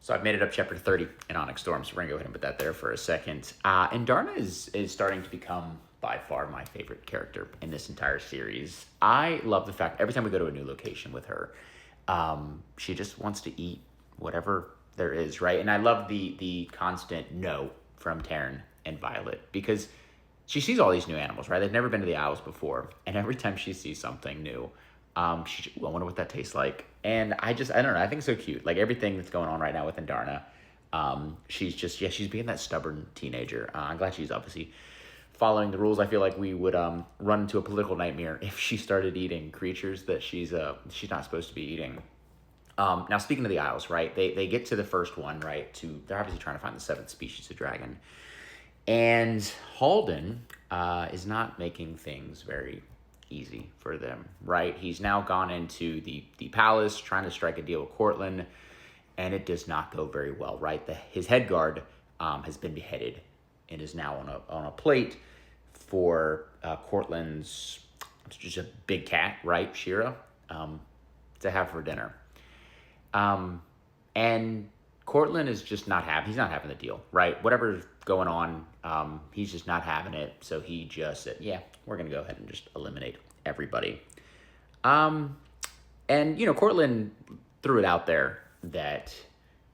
So I've made it up chapter 30 in Onyx Storm, so we're going to go ahead and put that there for a second. Andarna is starting to become, by far, my favorite character in this entire series. I love the fact every time we go to a new location with her, she just wants to eat whatever there is, right? And I love the constant no from Taryn and Violet, because she sees all these new animals, right? They've never been to the Isles before, and every time she sees something new, I wonder what that tastes like. And I don't know, I think it's so cute. Like everything that's going on right now with Andarna, she's being that stubborn teenager. I'm glad she's obviously following the rules. I feel like we would run into a political nightmare if she started eating creatures that she's not supposed to be eating. Now, speaking of the Isles, right, they get to the first one, right, they're obviously trying to find the 7th species of dragon. And Halden is not making things very easy for them, right? He's now gone into the palace trying to strike a deal with Courtland, and it does not go very well, right? His head guard has been beheaded and is now on a plate for Courtland's just a big cat, right, Shira, to have for dinner. And Courtland is just not happy. He's not having the deal, right? Whatever's going on, he's just not having it. So he just said, yeah, we're going to go ahead and just eliminate everybody. And, Courtland threw it out there that,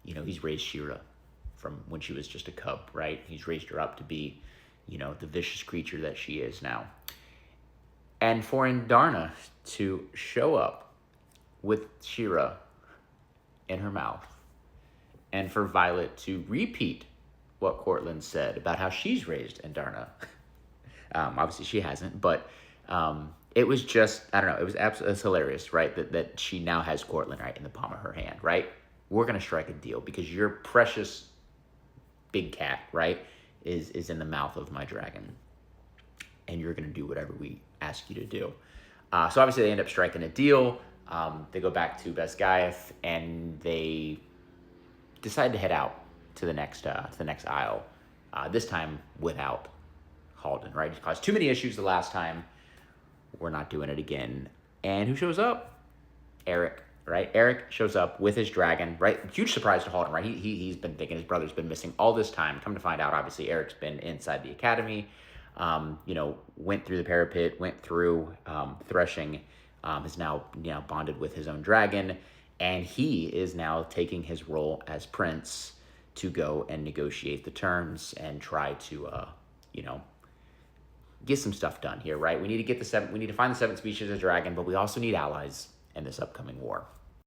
he's raised Shira from when she was just a cub, right? He's raised her up to be, the vicious creature that she is now. And for Andarna to show up with Shira in her mouth, and for Violet to repeat what Courtland said about how she's raised Andarna. Obviously she hasn't, but it was just, I don't know, it's hilarious, right? That she now has Courtland right in the palm of her hand, right? We're going to strike a deal because your precious big cat, right, is in the mouth of my dragon. And you're going to do whatever we ask you to do. So obviously they end up striking a deal. They go back to Besgaeth, and they decide to head out to the next isle. This time without Halden, right? It caused too many issues the last time. We're not doing it again. And who shows up? Aaric, right? Aaric shows up with his dragon, right? Huge surprise to Halden, right? He's been thinking his brother's been missing all this time. Come to find out, obviously, Aaric's been inside the academy. Went through the parapet, went through threshing, is now bonded with his own dragon, and he is now taking his role as prince to go and negotiate the terms and try to get some stuff done here, right? We need to find the 7th species of dragon, but we also need allies in this upcoming war.